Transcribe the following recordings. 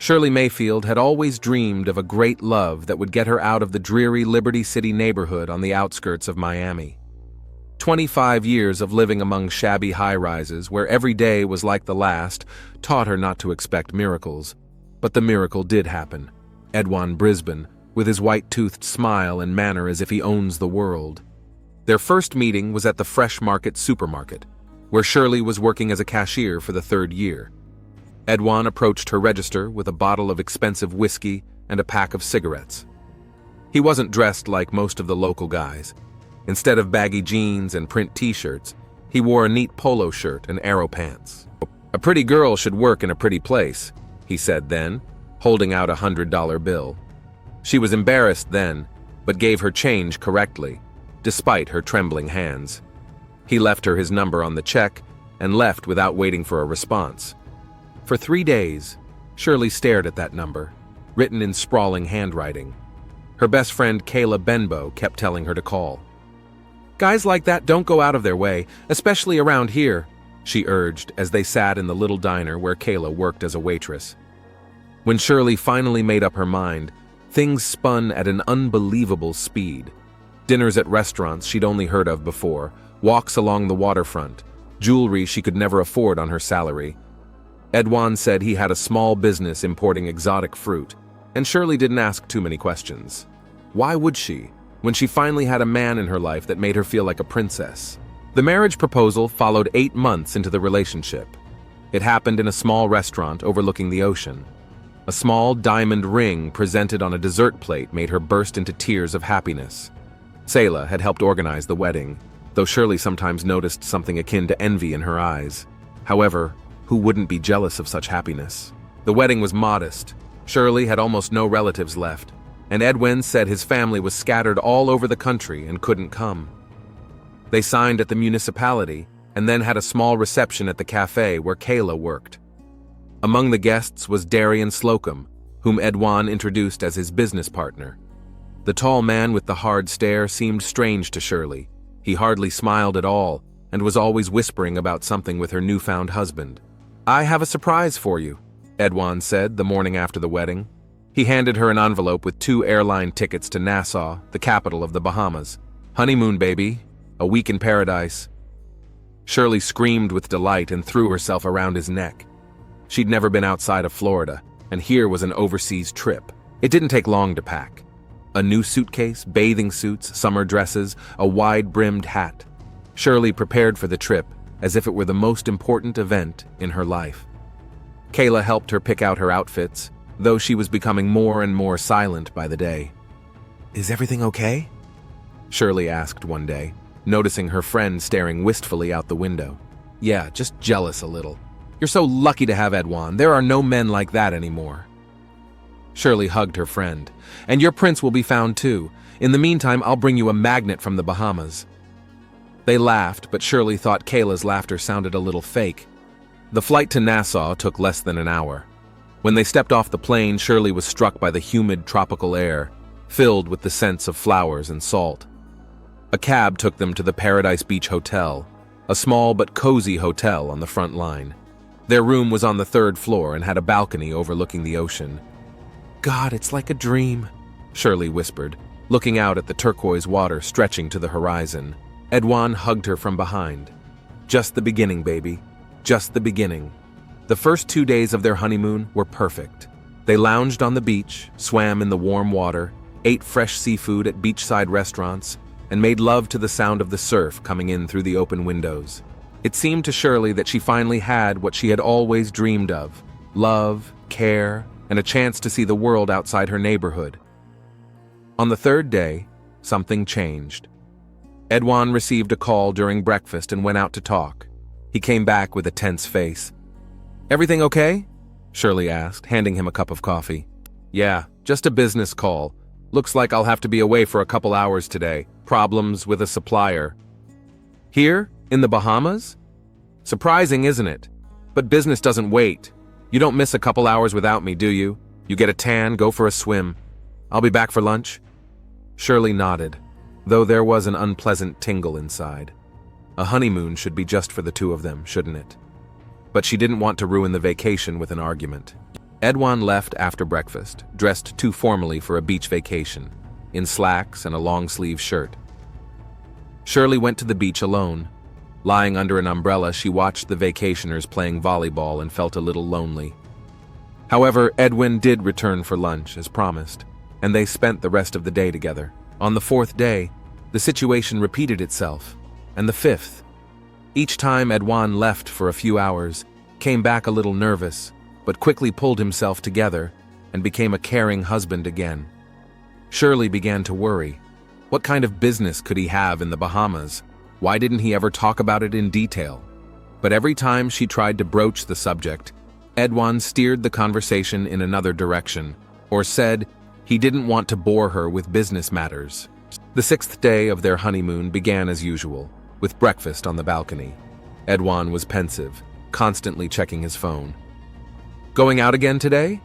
Shirley Mayfield had always dreamed of a great love that would get her out of the dreary Liberty City neighborhood on the outskirts of Miami. 25 years of living among shabby high-rises where every day was like the last taught her not to expect miracles. But the miracle did happen. Edwan Brisbane, with his white-toothed smile and manner as if he owns the world. Their first meeting was at the Fresh Market supermarket, where Shirley was working as a cashier for the 3rd year. Edwan approached her register with a bottle of expensive whiskey and a pack of cigarettes. He wasn't dressed like most of the local guys. Instead of baggy jeans and print t-shirts, he wore a neat polo shirt and arrow pants. "A pretty girl should work in a pretty place," he said then, holding out a $100 bill. She was embarrassed then, but gave her change correctly, despite her trembling hands. He left her his number on the check and left without waiting for a response. For 3 days, Shirley stared at that number, written in sprawling handwriting. Her best friend Kayla Benbow kept telling her to call. "Guys like that don't go out of their way, especially around here," she urged as they sat in the little diner where Kayla worked as a waitress. When Shirley finally made up her mind, things spun at an unbelievable speed. Dinners at restaurants she'd only heard of before, walks along the waterfront, jewelry she could never afford on her salary. Edwan said he had a small business importing exotic fruit, and Shirley didn't ask too many questions. Why would she, when she finally had a man in her life that made her feel like a princess? The marriage proposal followed 8 months into the relationship. It happened in a small restaurant overlooking the ocean. A small diamond ring presented on a dessert plate made her burst into tears of happiness. Selah had helped organize the wedding, though Shirley sometimes noticed something akin to envy in her eyes. However, who wouldn't be jealous of such happiness? The wedding was modest. Shirley had almost no relatives left, and Edwin said his family was scattered all over the country and couldn't come. They signed at the municipality and then had a small reception at the cafe where Kayla worked. Among the guests was Darian Slocum, whom Edwan introduced as his business partner. The tall man with the hard stare seemed strange to Shirley. He hardly smiled at all and was always whispering about something with her newfound husband. "I have a surprise for you," Edwan said the morning after the wedding. He handed her an envelope with 2 airline tickets to Nassau, the capital of the Bahamas. "Honeymoon, baby. A week in paradise." Shirley screamed with delight and threw herself around his neck. She'd never been outside of Florida, and here was an overseas trip. It didn't take long to pack. A new suitcase, bathing suits, summer dresses, a wide-brimmed hat. Shirley prepared for the trip as if it were the most important event in her life. Kayla helped her pick out her outfits, though she was becoming more and more silent by the day. "Is everything okay?" Shirley asked one day, noticing her friend staring wistfully out the window. "Yeah, just jealous a little. You're so lucky to have Edwan. There are no men like that anymore." Shirley hugged her friend. "And your prince will be found too. In the meantime, I'll bring you a magnet from the Bahamas." They laughed, but Shirley thought Kayla's laughter sounded a little fake. The flight to Nassau took less than an hour. When they stepped off the plane, Shirley was struck by the humid tropical air, filled with the scents of flowers and salt. A cab took them to the Paradise Beach Hotel, a small but cozy hotel on the front line. Their room was on the 3rd floor and had a balcony overlooking the ocean. "God, it's like a dream," Shirley whispered, looking out at the turquoise water stretching to the horizon. Edwan hugged her from behind. "Just the beginning, baby. Just the beginning." The first 2 days of their honeymoon were perfect. They lounged on the beach, swam in the warm water, ate fresh seafood at beachside restaurants, and made love to the sound of the surf coming in through the open windows. It seemed to Shirley that she finally had what she had always dreamed of: love, care, and a chance to see the world outside her neighborhood. On the 3rd day, something changed. Edwan received a call during breakfast and went out to talk. He came back with a tense face. "Everything okay?" Shirley asked, handing him a cup of coffee. "Yeah, just a business call. Looks like I'll have to be away for a couple hours today. Problems with a supplier." "Here? In the Bahamas? Surprising, isn't it? But business doesn't wait. You don't miss a couple hours without me, do you? You get a tan, go for a swim. I'll be back for lunch?" Shirley nodded, though there was an unpleasant tingle inside. A honeymoon should be just for the two of them, shouldn't it? But she didn't want to ruin the vacation with an argument. Edwan left after breakfast, dressed too formally for a beach vacation, in slacks and a long-sleeve shirt. Shirley went to the beach alone. Lying under an umbrella, she watched the vacationers playing volleyball and felt a little lonely. However, Edwin did return for lunch, as promised, and they spent the rest of the day together. On the fourth day, the situation repeated itself, and the fifth. Each time Edwan left for a few hours, came back a little nervous, but quickly pulled himself together and became a caring husband again. Shirley began to worry. What kind of business could he have in the Bahamas? Why didn't he ever talk about it in detail? But every time she tried to broach the subject, Edwan steered the conversation in another direction, or said he didn't want to bore her with business matters. The sixth day of their honeymoon began as usual, with breakfast on the balcony. Edwan was pensive, constantly checking his phone. "Going out again today?"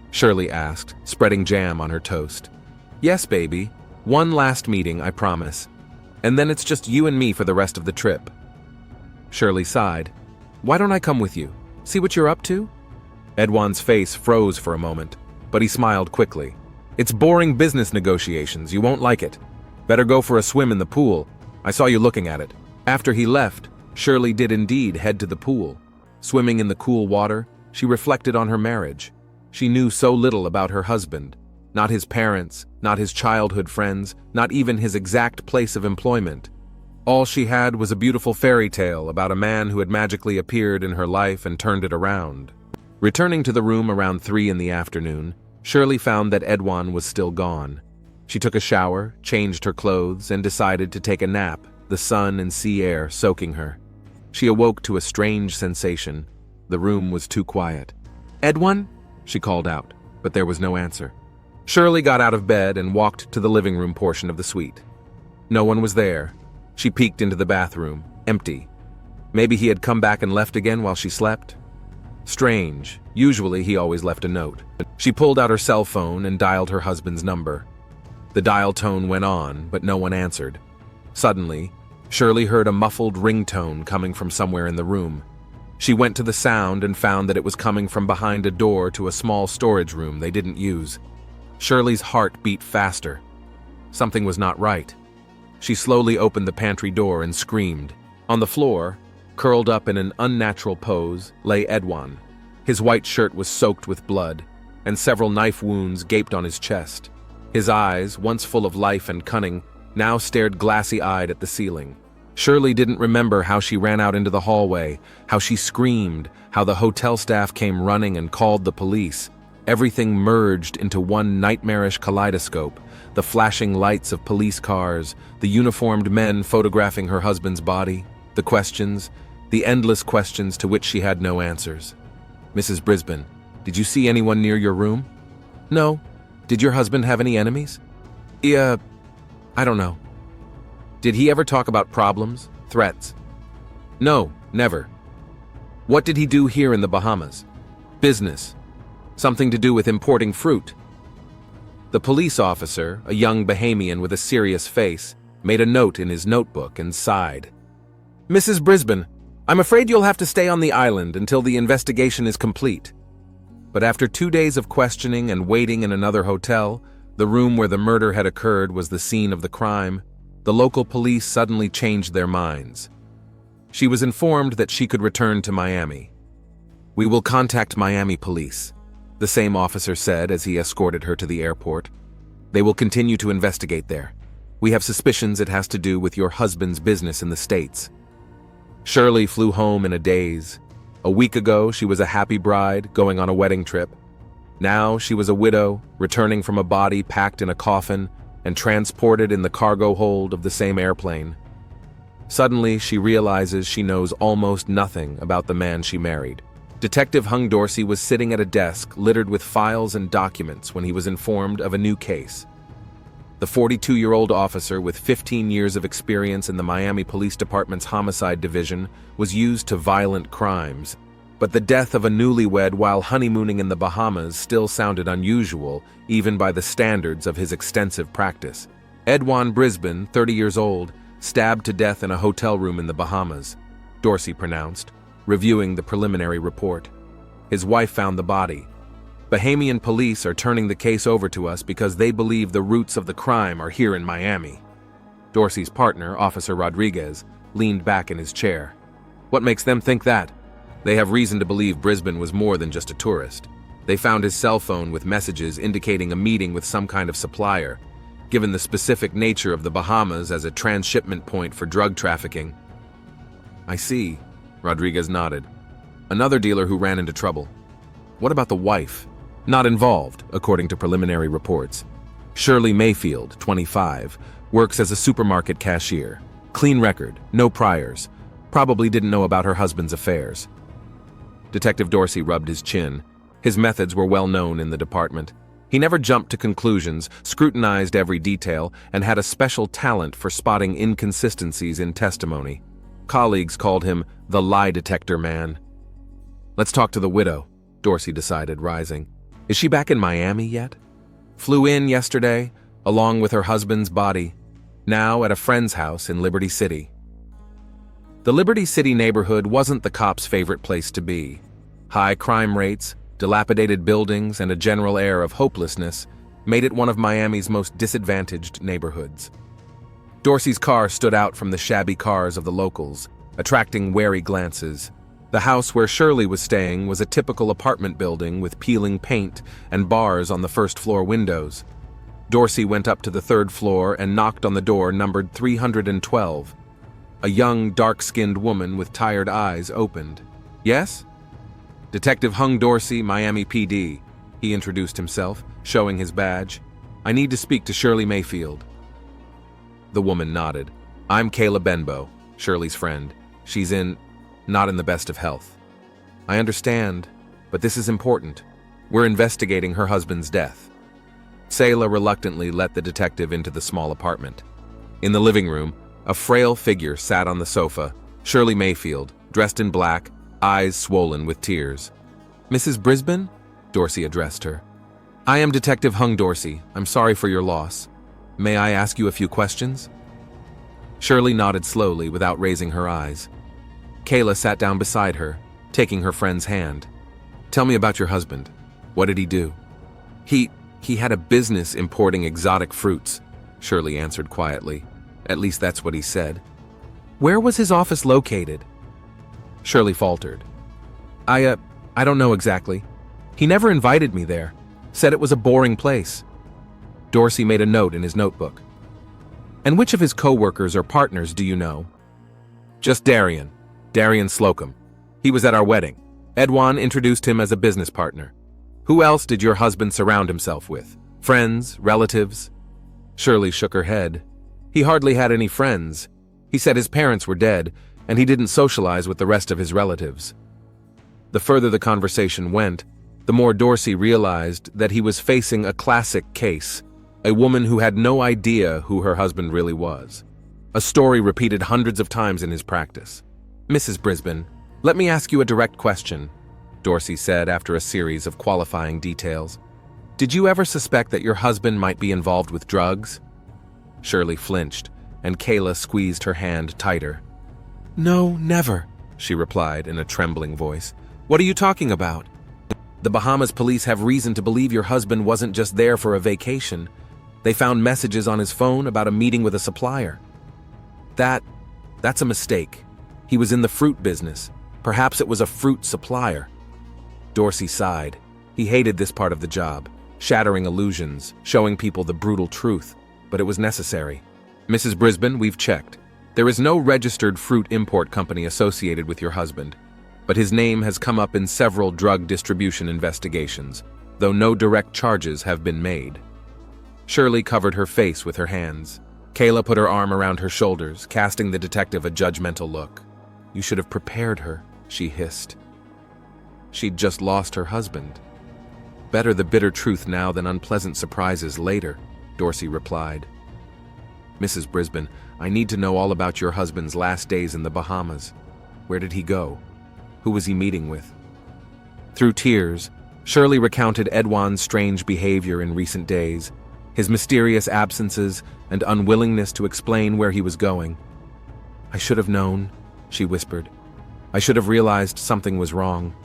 Shirley asked, spreading jam on her toast. "Yes, baby. One last meeting, I promise. And then it's just you and me for the rest of the trip." Shirley sighed. "Why don't I come with you? See what you're up to?" Edwan's face froze for a moment, but he smiled quickly. "It's boring business negotiations. You won't like it. Better go for a swim in the pool. I saw you looking at it." After he left, Shirley did indeed head to the pool. Swimming in the cool water, she reflected on her marriage. She knew so little about her husband. Not his parents, not his childhood friends, not even his exact place of employment. All she had was a beautiful fairy tale about a man who had magically appeared in her life and turned it around. Returning to the room around 3 in the afternoon, Shirley found that Edwan was still gone. She took a shower, changed her clothes, and decided to take a nap, the sun and sea air soaking her. She awoke to a strange sensation. The room was too quiet. "Edwan?" she called out, but there was no answer. Shirley got out of bed and walked to the living room portion of the suite. No one was there. She peeked into the bathroom, empty. Maybe he had come back and left again while she slept? Strange. Usually he always left a note. She pulled out her cell phone and dialed her husband's number. The dial tone went on, but no one answered. Suddenly, Shirley heard a muffled ringtone coming from somewhere in the room. She went to the sound and found that it was coming from behind a door to a small storage room they didn't use. Shirley's heart beat faster. Something was not right. She slowly opened the pantry door and screamed. On the floor, curled up in an unnatural pose, lay Edwan. His white shirt was soaked with blood, and several knife wounds gaped on his chest. His eyes, once full of life and cunning, now stared glassy-eyed at the ceiling. Shirley didn't remember how she ran out into the hallway, how she screamed, how the hotel staff came running and called the police. Everything merged into one nightmarish kaleidoscope, the flashing lights of police cars, the uniformed men photographing her husband's body, the questions, the endless questions to which she had no answers. "Mrs. Brisbane, did you see anyone near your room?" "No. Did your husband have any enemies?" "Yeah, I don't know." "Did he ever talk about problems, threats?" "No, never." "What did he do here in the Bahamas?" "Business. Something to do with importing fruit." The police officer, a young Bahamian with a serious face, made a note in his notebook and sighed. "Mrs. Brisbane, I'm afraid you'll have to stay on the island until the investigation is complete." But after 2 days of questioning and waiting in another hotel, the room where the murder had occurred was the scene of the crime, the local police suddenly changed their minds. She was informed that she could return to Miami. "We will contact Miami police," the same officer said as he escorted her to the airport. "They will continue to investigate there. We have suspicions it has to do with your husband's business in the States." Shirley flew home in a daze. A week ago, she was a happy bride going on a wedding trip. Now she was a widow, returning from a body packed in a coffin and transported in the cargo hold of the same airplane. Suddenly, she realizes she knows almost nothing about the man she married. Detective Hung Dorsey was sitting at a desk littered with files and documents when he was informed of a new case. The 42-year-old officer with 15 years of experience in the Miami Police Department's Homicide Division was used to violent crimes, but the death of a newlywed while honeymooning in the Bahamas still sounded unusual, even by the standards of his extensive practice. Edwan Brisbane, 30 years old, stabbed to death in a hotel room in the Bahamas, Dorsey pronounced, reviewing the preliminary report. His wife found the body. Bahamian police are turning the case over to us because they believe the roots of the crime are here in Miami. Dorsey's partner, Officer Rodriguez, leaned back in his chair. What makes them think that? They have reason to believe Brisbane was more than just a tourist. They found his cell phone with messages indicating a meeting with some kind of supplier. Given the specific nature of the Bahamas as a transshipment point for drug trafficking. I see, Rodriguez nodded. Another dealer who ran into trouble. What about the wife? Not involved, according to preliminary reports. Shirley Mayfield, 25, works as a supermarket cashier. Clean record, no priors. Probably didn't know about her husband's affairs. Detective Dorsey rubbed his chin. His methods were well known in the department. He never jumped to conclusions, scrutinized every detail, and had a special talent for spotting inconsistencies in testimony. Colleagues called him the lie detector man. Let's talk to the widow, Dorsey decided, rising. Is she back in Miami yet? Flew in yesterday, along with her husband's body, now at a friend's house in Liberty City. The Liberty City neighborhood wasn't the cops' favorite place to be. High crime rates, dilapidated buildings, and a general air of hopelessness made it one of Miami's most disadvantaged neighborhoods. Dorsey's car stood out from the shabby cars of the locals, attracting wary glances. The house where Shirley was staying was a typical apartment building with peeling paint and bars on the first-floor windows. Dorsey went up to the third floor and knocked on the door numbered 312. A young, dark-skinned woman with tired eyes opened. Yes? Detective Hung Dorsey, Miami PD. He introduced himself, showing his badge. I need to speak to Shirley Mayfield. The woman nodded. I'm Kayla Benbow, Shirley's friend. She's not in the best of health. I understand, but this is important. We're investigating her husband's death. Sayla reluctantly let the detective into the small apartment. In the living room, a frail figure sat on the sofa, Shirley Mayfield, dressed in black, eyes swollen with tears. Mrs. Brisbane? Dorsey addressed her. I am Detective Hung Dorsey. I'm sorry for your loss. May I ask you a few questions? Shirley nodded slowly without raising her eyes. Kayla sat down beside her, taking her friend's hand. Tell me about your husband. What did he do? He had a business importing exotic fruits, Shirley answered quietly. At least that's what he said. Where was his office located? Shirley faltered. I don't know exactly. He never invited me there. Said it was a boring place. Dorsey made a note in his notebook. And which of his co-workers or partners do you know? Just Darian Slocum. He was at our wedding. Edwan introduced him as a business partner. Who else did your husband surround himself with? Friends, relatives? Shirley shook her head. He hardly had any friends. He said his parents were dead, and he didn't socialize with the rest of his relatives. The further the conversation went, the more Dorsey realized that he was facing a classic case, a woman who had no idea who her husband really was. A story repeated hundreds of times in his practice. Mrs. Brisbane, let me ask you a direct question, Dorsey said after a series of qualifying details. Did you ever suspect that your husband might be involved with drugs? Shirley flinched, and Kayla squeezed her hand tighter. No, never, she replied in a trembling voice. What are you talking about? The Bahamas police have reason to believe your husband wasn't just there for a vacation. They found messages on his phone about a meeting with a supplier. That's a mistake. He was in the fruit business. Perhaps it was a fruit supplier. Dorsey sighed. He hated this part of the job, shattering illusions, showing people the brutal truth, but it was necessary. Mrs. Brisbane, we've checked. There is no registered fruit import company associated with your husband, but his name has come up in several drug distribution investigations, though no direct charges have been made. Shirley covered her face with her hands. Kayla put her arm around her shoulders, casting the detective a judgmental look. You should have prepared her, she hissed. She'd just lost her husband. Better the bitter truth now than unpleasant surprises later, Dorsey replied. Mrs. Brisbane, I need to know all about your husband's last days in the Bahamas. Where did he go? Who was he meeting with? Through tears, Shirley recounted Edwan's strange behavior in recent days, his mysterious absences and unwillingness to explain where he was going. I should have known, she whispered. I should have realized something was wrong.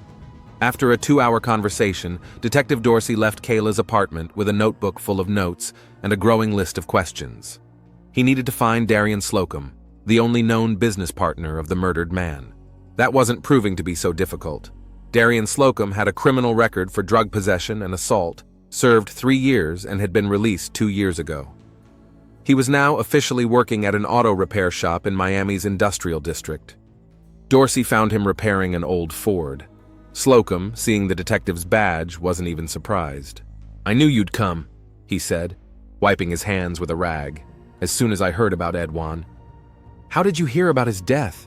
After a 2-hour conversation, Detective Dorsey left Kayla's apartment with a notebook full of notes and a growing list of questions. He needed to find Darian Slocum, the only known business partner of the murdered man. That wasn't proving to be so difficult. Darian Slocum had a criminal record for drug possession and assault, served 3 years, and had been released 2 years ago. He was now officially working at an auto repair shop in Miami's industrial district. Dorsey found him repairing an old Ford. Slocum, seeing the detective's badge, wasn't even surprised. "I knew you'd come," he said, wiping his hands with a rag, "as soon as I heard about Edwan." "How did you hear about his death?"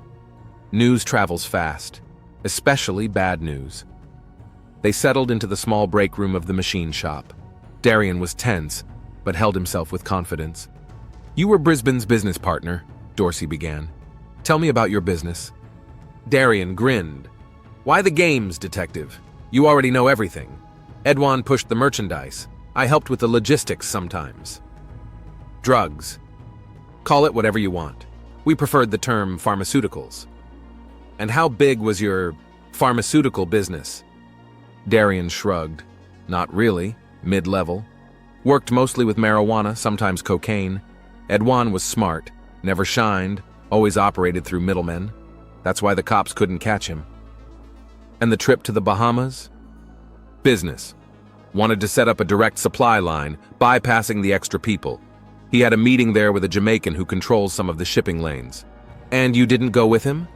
"News travels fast, especially bad news." They settled into the small break room of the machine shop. Darian was tense, but held himself with confidence. "You were Brisbane's business partner," Dorsey began. "Tell me about your business." Darian grinned. "Why the games, detective? You already know everything. Edwan pushed the merchandise. I helped with the logistics sometimes." "Drugs. Call it whatever you want. We preferred the term pharmaceuticals." "And how big was your pharmaceutical business?" Darian shrugged. "Not really. Mid-level. Worked mostly with marijuana, sometimes cocaine. Edwan was smart, never shined, always operated through middlemen. That's why the cops couldn't catch him." "And the trip to the Bahamas?" "Business. Wanted to set up a direct supply line, bypassing the extra people. He had a meeting there with a Jamaican who controls some of the shipping lanes." "And you didn't go with him?"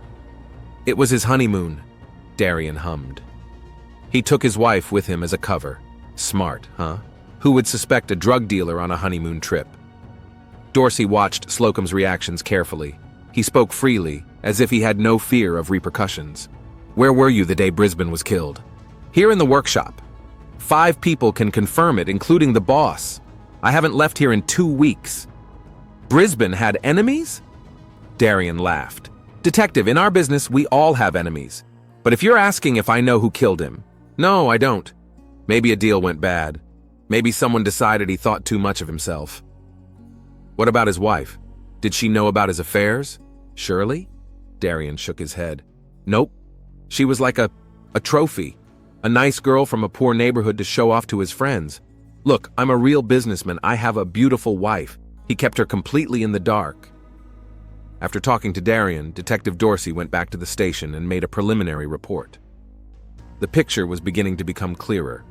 "It was his honeymoon," Darian hummed. "He took his wife with him as a cover. Smart, huh? Who would suspect a drug dealer on a honeymoon trip?" Dorsey watched Slocum's reactions carefully. He spoke freely, as if he had no fear of repercussions. "Where were you the day Brisbane was killed?" "Here in the workshop. 5 people can confirm it, including the boss. I haven't left here in 2 weeks." "Brisbane had enemies?" Darian laughed. "Detective, in our business, we all have enemies. But if you're asking if I know who killed him, no, I don't. Maybe a deal went bad. Maybe someone decided he thought too much of himself." "What about his wife? Did she know about his affairs?" "Shirley?" Darian shook his head. "Nope. She was like a trophy. A nice girl from a poor neighborhood to show off to his friends. Look, I'm a real businessman. I have a beautiful wife. He kept her completely in the dark." After talking to Darian, Detective Dorsey went back to the station and made a preliminary report. The picture was beginning to become clearer.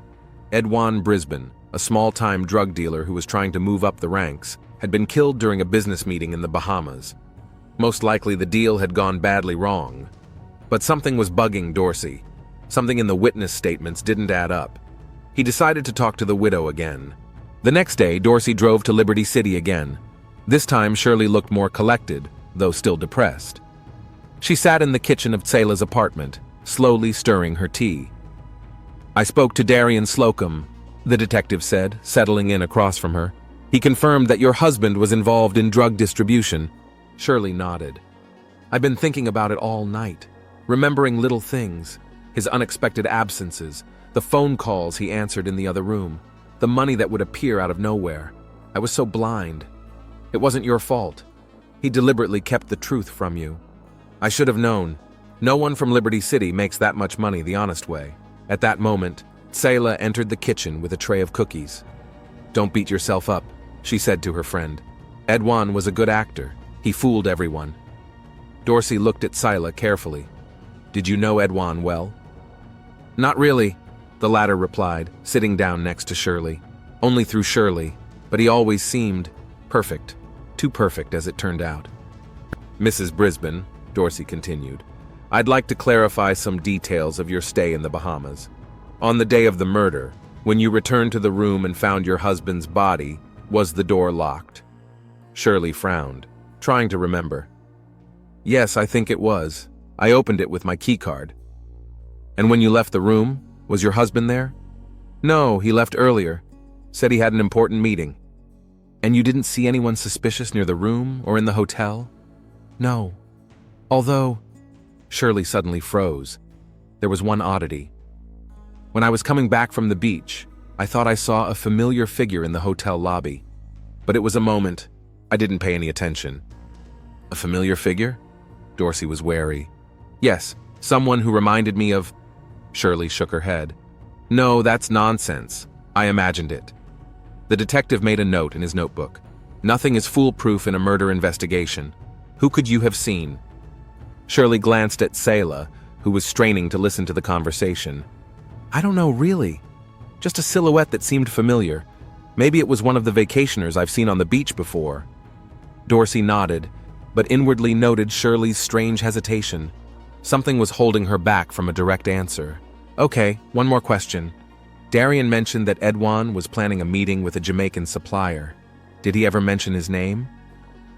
Edwan Brisbane, a small-time drug dealer who was trying to move up the ranks, had been killed during a business meeting in the Bahamas. Most likely the deal had gone badly wrong. But something was bugging Dorsey. Something in the witness statements didn't add up. He decided to talk to the widow again. The next day, Dorsey drove to Liberty City again. This time, Shirley looked more collected, though still depressed. She sat in the kitchen of Tsela's apartment, slowly stirring her tea. "I spoke to Darian Slocum," the detective said, settling in across from her. "He confirmed that your husband was involved in drug distribution." Shirley nodded. "I've been thinking about it all night, remembering little things, his unexpected absences, the phone calls he answered in the other room, the money that would appear out of nowhere. I was so blind. It wasn't your fault. He deliberately kept the truth from you. I should have known. No one from Liberty City makes that much money the honest way." At that moment, Tsela entered the kitchen with a tray of cookies. "Don't beat yourself up," she said to her friend. "Edwan was a good actor. He fooled everyone." Dorsey looked at Tsela carefully. "Did you know Edwan well?" "Not really," the latter replied, sitting down next to Shirley. "Only through Shirley, but he always seemed perfect. Too perfect, as it turned out." "Mrs. Brisbane," Dorsey continued, "I'd like to clarify some details of your stay in the Bahamas. On the day of the murder, when you returned to the room and found your husband's body, was the door locked?" Shirley frowned, trying to remember. "Yes, I think it was. I opened it with my keycard." "And when you left the room, was your husband there?" "No, he left earlier. Said he had an important meeting." "And you didn't see anyone suspicious near the room or in the hotel?" "No. Although..." Shirley suddenly froze. There was one oddity. "When I was coming back from the beach, I thought I saw a familiar figure in the hotel lobby. But it was a moment. I didn't pay any attention." "A familiar figure?" Dorsey was wary. "Yes, someone who reminded me of..." Shirley shook her head. No, that's nonsense. I imagined it. The detective made a note in his notebook. Nothing is foolproof in a murder investigation. Who could you have seen? Shirley glanced at Selah, who was straining to listen to the conversation. I don't know, really. Just a silhouette that seemed familiar. Maybe it was one of the vacationers I've seen on the beach before. Dorsey nodded, but inwardly noted Shirley's strange hesitation. Something was holding her back from a direct answer. Okay, one more question. Darian mentioned that Edwan was planning a meeting with a Jamaican supplier. Did he ever mention his name?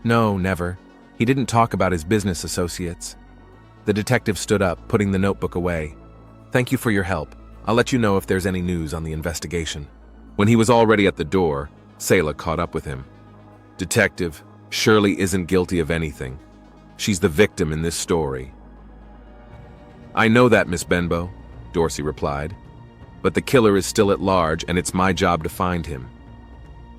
No, never. He didn't talk about his business associates. The detective stood up, putting the notebook away. Thank you for your help. I'll let you know if there's any news on the investigation. When he was already at the door, Selah caught up with him. Detective, Shirley isn't guilty of anything. She's the victim in this story. I know that, Miss Benbow, Dorsey replied. But the killer is still at large, and it's my job to find him.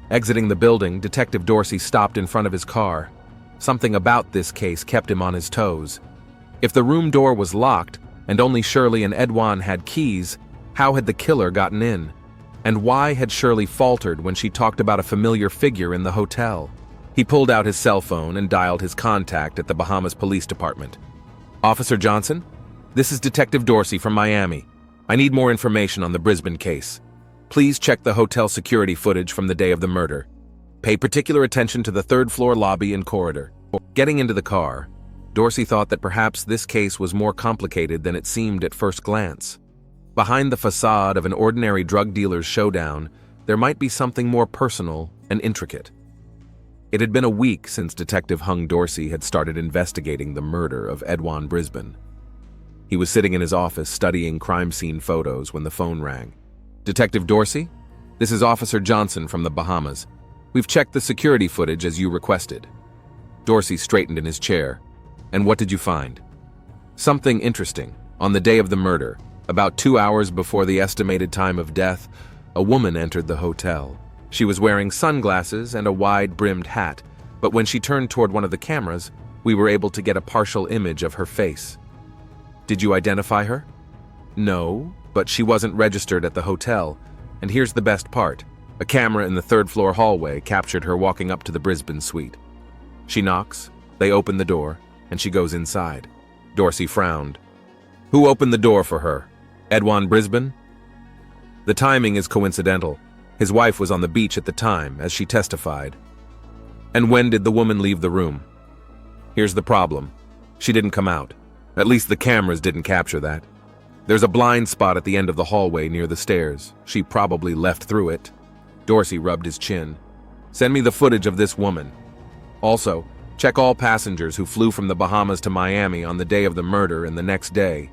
Exiting the building, Detective Dorsey stopped in front of his car. Something about this case kept him on his toes. If the room door was locked, and only Shirley and Edwan had keys, how had the killer gotten in? And why had Shirley faltered when she talked about a familiar figure in the hotel? He pulled out his cell phone and dialed his contact at the Bahamas Police Department. Officer Johnson? This is Detective Dorsey from Miami. I need more information on the Brisbane case. Please check the hotel security footage from the day of the murder. Pay particular attention to the third-floor lobby and corridor. Getting into the car, Dorsey thought that perhaps this case was more complicated than it seemed at first glance. Behind the facade of an ordinary drug dealer's showdown, there might be something more personal and intricate. It had been a week since Detective Hung Dorsey had started investigating the murder of Edwan Brisbane. He was sitting in his office studying crime scene photos when the phone rang. Detective Dorsey? This is Officer Johnson from the Bahamas. We've checked the security footage as you requested. Dorsey straightened in his chair. And what did you find? Something interesting. On the day of the murder, about 2 hours before the estimated time of death, a woman entered the hotel. She was wearing sunglasses and a wide-brimmed hat, but when she turned toward one of the cameras, we were able to get a partial image of her face. Did you identify her? No, but she wasn't registered at the hotel, and here's the best part. A camera in the third-floor hallway captured her walking up to the Brisbane suite. She knocks, they open the door, and she goes inside. Dorsey frowned. Who opened the door for her? Edwan Brisbane? The timing is coincidental. His wife was on the beach at the time, as she testified. And when did the woman leave the room? Here's the problem. She didn't come out. At least the cameras didn't capture that. There's a blind spot at the end of the hallway near the stairs. She probably left through it. Dorsey rubbed his chin. Send me the footage of this woman. Also, check all passengers who flew from the Bahamas to Miami on the day of the murder and the next day.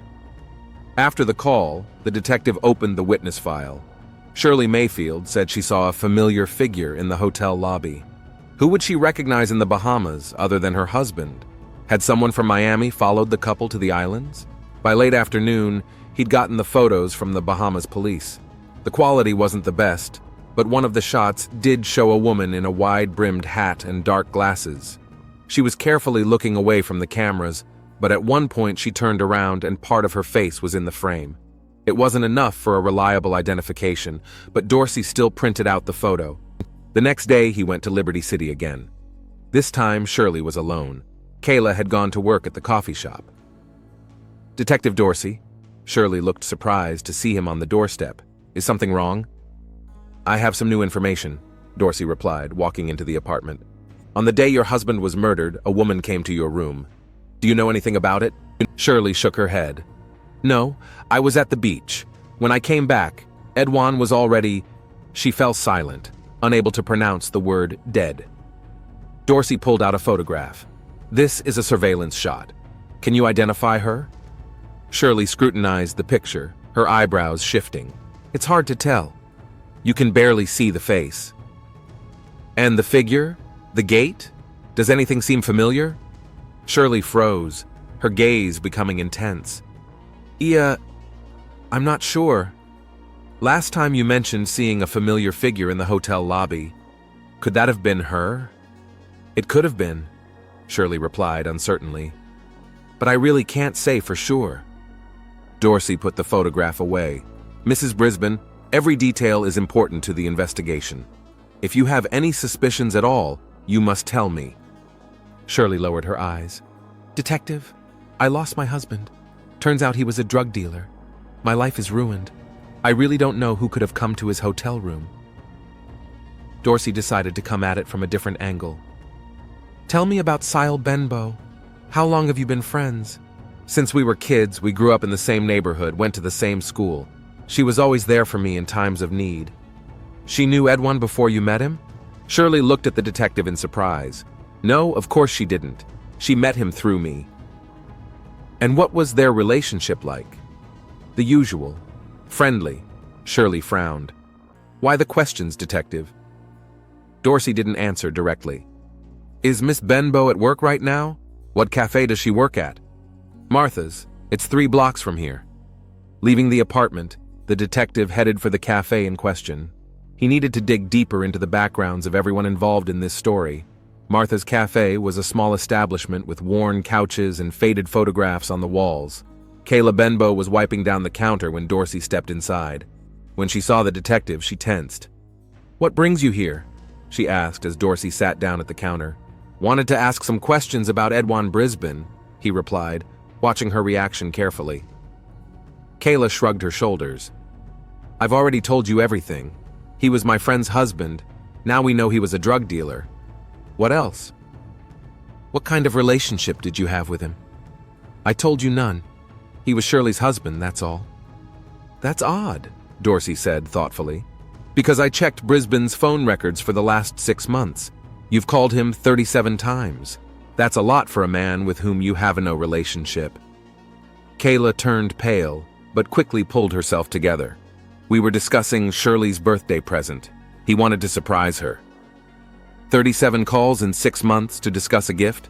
After the call, the detective opened the witness file. Shirley Mayfield said she saw a familiar figure in the hotel lobby. Who would she recognize in the Bahamas other than her husband? Had someone from Miami followed the couple to the islands? By late afternoon, he'd gotten the photos from the Bahamas police. The quality wasn't the best, but one of the shots did show a woman in a wide-brimmed hat and dark glasses. She was carefully looking away from the cameras, but at one point she turned around and part of her face was in the frame. It wasn't enough for a reliable identification, but Dorsey still printed out the photo. The next day, he went to Liberty City again. This time, Shirley was alone. Kayla had gone to work at the coffee shop. Detective Dorsey. Shirley looked surprised to see him on the doorstep. Is something wrong? I have some new information, Dorsey replied, walking into the apartment. On the day your husband was murdered, a woman came to your room. Do you know anything about it? Shirley shook her head. No, I was at the beach. When I came back, Edwan was already... She fell silent, unable to pronounce the word dead. Dorsey pulled out a photograph. This is a surveillance shot. Can you identify her? Shirley scrutinized the picture, her eyebrows shifting. It's hard to tell. You can barely see the face. And the figure? The gait? Does anything seem familiar? Shirley froze, her gaze becoming intense. I'm not sure. Last time you mentioned seeing a familiar figure in the hotel lobby. Could that have been her? It could have been, Shirley replied uncertainly. But I really can't say for sure. Dorsey put the photograph away. Mrs. Brisbane, every detail is important to the investigation. If you have any suspicions at all, you must tell me. Shirley lowered her eyes. Detective, I lost my husband. Turns out he was a drug dealer. My life is ruined. I really don't know who could have come to his hotel room. Dorsey decided to come at it from a different angle. Tell me about Sile Benbow. How long have you been friends? Since we were kids, we grew up in the same neighborhood, went to the same school. She was always there for me in times of need. She knew Edwan before you met him? Shirley looked at the detective in surprise. No, of course she didn't. She met him through me. And what was their relationship like? The usual. Friendly. Shirley frowned. Why the questions, detective? Dorsey didn't answer directly. Is Miss Benbow at work right now? What cafe does she work at? Martha's. It's 3 blocks from here. Leaving the apartment, the detective headed for the cafe in question. He needed to dig deeper into the backgrounds of everyone involved in this story. Martha's Cafe was a small establishment with worn couches and faded photographs on the walls. Kayla Benbow was wiping down the counter when Dorsey stepped inside. When she saw the detective, she tensed. What brings you here? She asked as Dorsey sat down at the counter. Wanted to ask some questions about Edwan Brisbane, he replied, watching her reaction carefully. Kayla shrugged her shoulders. I've already told you everything. He was my friend's husband. Now we know he was a drug dealer. What else? What kind of relationship did you have with him? I told you none. He was Shirley's husband, that's all. That's odd, Dorsey said thoughtfully. Because I checked Brisbane's phone records for the last 6 months. You've called him 37 times. That's a lot for a man with whom you have no relationship. Kayla turned pale, but quickly pulled herself together. We were discussing Shirley's birthday present. He wanted to surprise her. 37 calls in 6 months to discuss a gift?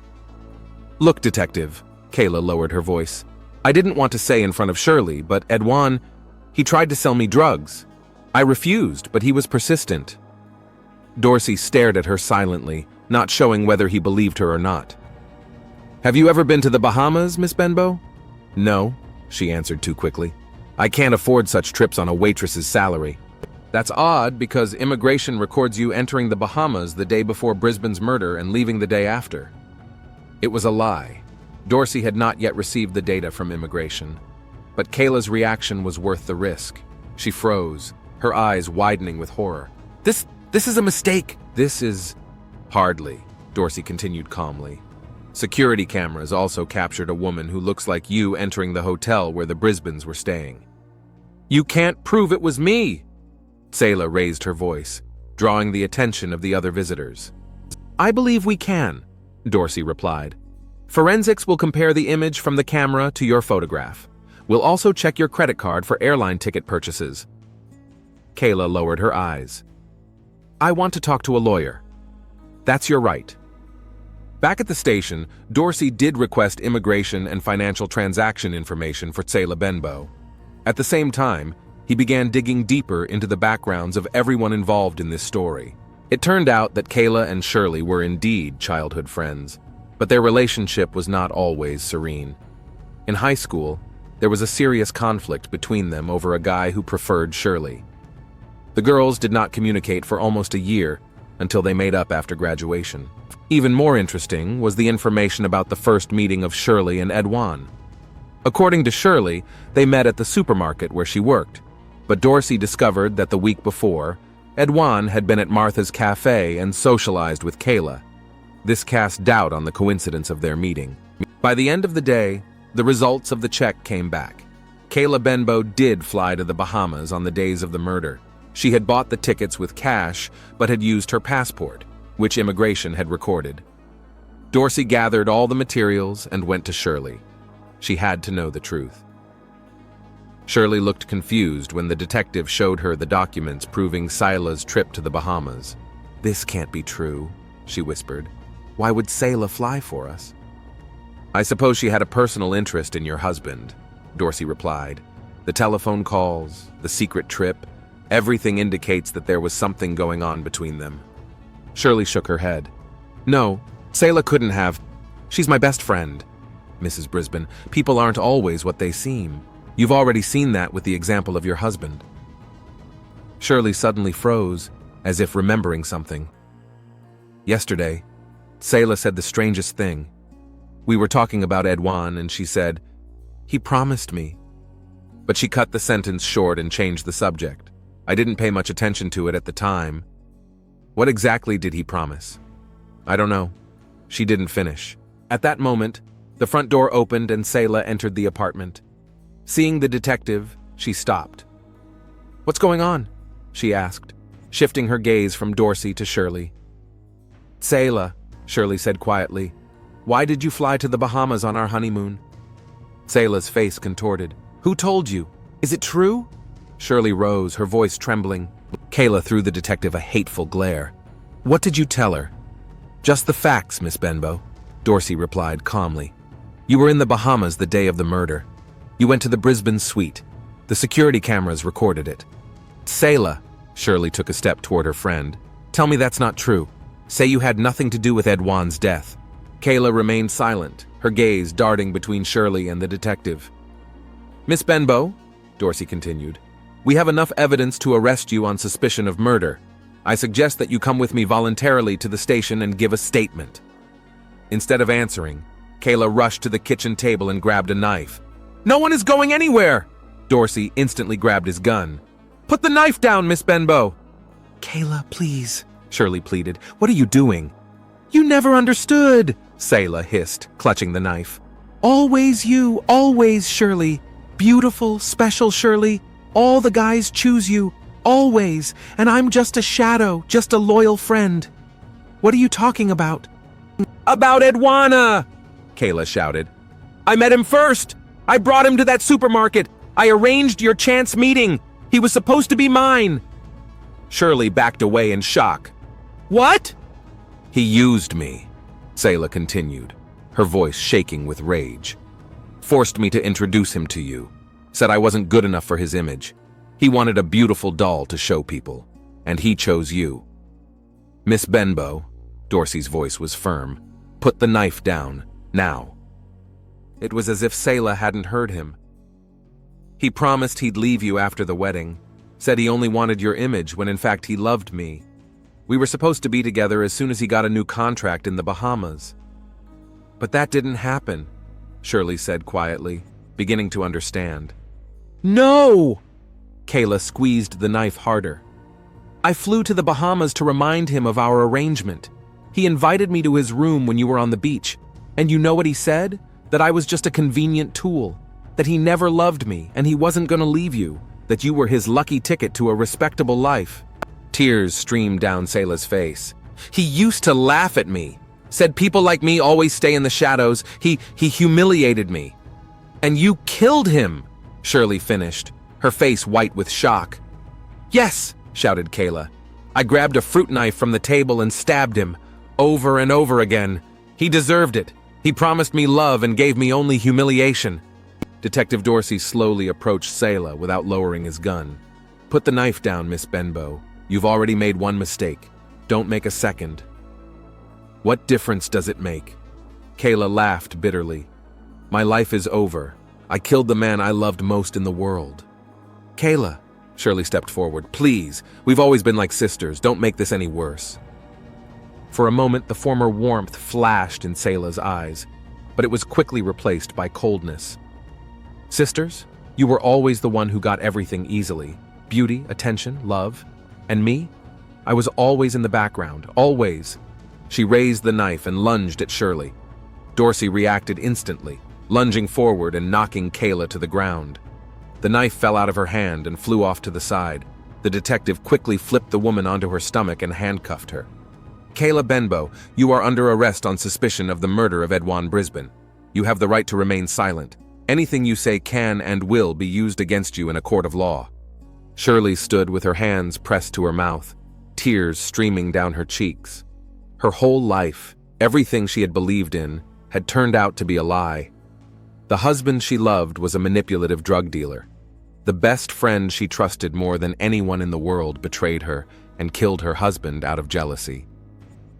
Look, detective, Kayla lowered her voice. I didn't want to say in front of Shirley, but Edwan, he tried to sell me drugs. I refused, but he was persistent. Dorsey stared at her silently, not showing whether he believed her or not. Have you ever been to the Bahamas, Miss Benbow? No, she answered too quickly. I can't afford such trips on a waitress's salary. That's odd because immigration records you entering the Bahamas the day before Brisbane's murder and leaving the day after. It was a lie. Dorsey had not yet received the data from immigration. But Kayla's reaction was worth the risk. She froze, her eyes widening with horror. This is a mistake. This is... Hardly, Dorsey continued calmly. Security cameras also captured a woman who looks like you entering the hotel where the Brisbanes were staying. You can't prove it was me! Sayla raised her voice, drawing the attention of the other visitors. I believe we can, Dorsey replied. Forensics will compare the image from the camera to your photograph. We'll also check your credit card for airline ticket purchases. Kayla lowered her eyes. I want to talk to a lawyer. That's your right. Back at the station, Dorsey did request immigration and financial transaction information for Sayla Benbow. At the same time, he began digging deeper into the backgrounds of everyone involved in this story. It turned out that Kayla and Shirley were indeed childhood friends, but their relationship was not always serene. In high school, there was a serious conflict between them over a guy who preferred Shirley. The girls did not communicate for almost a year until they made up after graduation. Even more interesting was the information about the first meeting of Shirley and Edwan. According to Shirley, they met at the supermarket where she worked, but Dorsey discovered that the week before, Edwan had been at Martha's Cafe and socialized with Kayla. This cast doubt on the coincidence of their meeting. By the end of the day, the results of the check came back. Kayla Benbow did fly to the Bahamas on the days of the murder. She had bought the tickets with cash, but had used her passport, which immigration had recorded. Dorsey gathered all the materials and went to Shirley. She had to know the truth. Shirley looked confused when the detective showed her the documents proving Sayla's trip to the Bahamas. This can't be true, she whispered. Why would Sayla fly for us? I suppose she had a personal interest in your husband, Dorsey replied. The telephone calls, the secret trip, everything indicates that there was something going on between them. Shirley shook her head. No, Sayla couldn't have. She's my best friend. Mrs. Brisbane, people aren't always what they seem. You've already seen that with the example of your husband. Shirley suddenly froze, as if remembering something. Yesterday, Sayla said the strangest thing. We were talking about Edwan, and she said, "He promised me." But she cut the sentence short and changed the subject. I didn't pay much attention to it at the time. What exactly did he promise? I don't know. She didn't finish. At that moment, the front door opened and Sayla entered the apartment. Seeing the detective, she stopped. "What's going on?" she asked, shifting her gaze from Dorsey to Shirley. "Sayla," Shirley said quietly, "why did you fly to the Bahamas on our honeymoon?" Sayla's face contorted. "Who told you? Is it true?" Shirley rose, her voice trembling. Kayla threw the detective a hateful glare. "What did you tell her?" "Just the facts, Miss Benbow," Dorsey replied calmly. "You were in the Bahamas the day of the murder. You went to the Brisbane suite. The security cameras recorded it." "Sayla," Shirley took a step toward her friend, "tell me that's not true. Say you had nothing to do with Edwan's death." Kayla remained silent, her gaze darting between Shirley and the detective. "Miss Benbow," Dorsey continued, "we have enough evidence to arrest you on suspicion of murder. I suggest that you come with me voluntarily to the station and give a statement." Instead of answering, Kayla rushed to the kitchen table and grabbed a knife. "No one is going anywhere!" Dorsey instantly grabbed his gun. "Put the knife down, Miss Benbow!" "Kayla, please," Shirley pleaded. "What are you doing?" "You never understood," Sayla hissed, clutching the knife. "Always you, always Shirley. Beautiful, special Shirley. All the guys choose you, always, and I'm just a shadow, just a loyal friend." "What are you talking about?" "About Edwana!" Kayla shouted. "I met him first! I brought him to that supermarket! I arranged your chance meeting! He was supposed to be mine!" Shirley backed away in shock. "What?" "He used me," Sayla continued, her voice shaking with rage. "Forced me to introduce him to you. Said I wasn't good enough for his image. He wanted a beautiful doll to show people, and he chose you. Miss Benbow," Dorsey's voice was firm, "put the knife down, now." It was as if Sayla hadn't heard him. "He promised he'd leave you after the wedding, said he only wanted your image when in fact he loved me. We were supposed to be together as soon as he got a new contract in the Bahamas." "But that didn't happen," Shirley said quietly, beginning to understand. "No!" Kayla squeezed the knife harder. "I flew to the Bahamas to remind him of our arrangement. He invited me to his room when you were on the beach, and you know what he said? That I was just a convenient tool, that he never loved me and he wasn't going to leave you, that you were his lucky ticket to a respectable life." Tears streamed down Sayla's face. "He used to laugh at me, said people like me always stay in the shadows. He humiliated me. And you killed him," Shirley finished, her face white with shock. "Yes," shouted Kayla. "I grabbed a fruit knife from the table and stabbed him, over and over again. He deserved it. He promised me love and gave me only humiliation." Detective Dorsey slowly approached Sayla without lowering his gun. "Put the knife down, Miss Benbow. You've already made one mistake. Don't make a second." "What difference does it make?" Kayla laughed bitterly. "My life is over. I killed the man I loved most in the world." "Kayla," Shirley stepped forward, "please, we've always been like sisters. Don't make this any worse." For a moment, the former warmth flashed in Sayla's eyes, but it was quickly replaced by coldness. "Sisters, you were always the one who got everything easily. Beauty, attention, love. And me? I was always in the background, always." She raised the knife and lunged at Shirley. Dorsey reacted instantly, lunging forward and knocking Kayla to the ground. The knife fell out of her hand and flew off to the side. The detective quickly flipped the woman onto her stomach and handcuffed her. "Kayla Benbow, you are under arrest on suspicion of the murder of Edwan Brisbane. You have the right to remain silent. Anything you say can and will be used against you in a court of law." Shirley stood with her hands pressed to her mouth, tears streaming down her cheeks. Her whole life, everything she had believed in, had turned out to be a lie. The husband she loved was a manipulative drug dealer. The best friend she trusted more than anyone in the world betrayed her and killed her husband out of jealousy.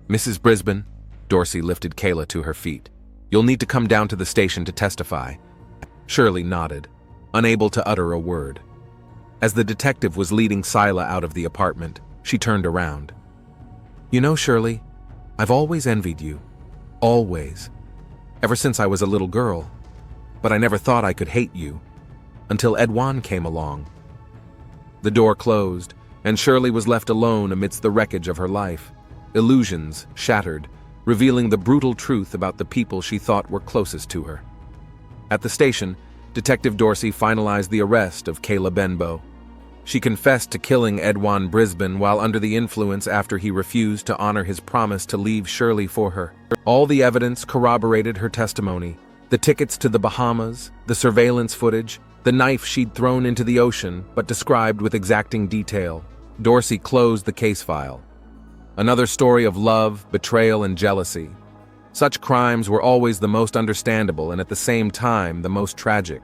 "Mrs. Brisbane," Dorsey lifted Kayla to her feet. "You'll need to come down to the station to testify." Shirley nodded. unable to utter a word. As the detective was leading Sila out of the apartment, she turned around. "You know, Shirley, I've always envied you. Always. Ever since I was a little girl. But I never thought I could hate you. Until Edwan came along." The door closed, and Shirley was left alone amidst the wreckage of her life. Illusions shattered, revealing the brutal truth about the people she thought were closest to her. At the station, Detective Dorsey finalized the arrest of Kayla Benbow. She confessed to killing Edwan Brisbane while under the influence after he refused to honor his promise to leave Shirley for her. All the evidence corroborated her testimony. The tickets to the Bahamas, the surveillance footage, the knife she'd thrown into the ocean but described with exacting detail. Dorsey closed the case file. Another story of love, betrayal, and jealousy. Such crimes were always the most understandable and at the same time the most tragic.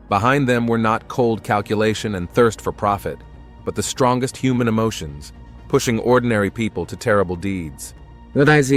Behind them were not cold calculation and thirst for profit, but the strongest human emotions, pushing ordinary people to terrible deeds. What I see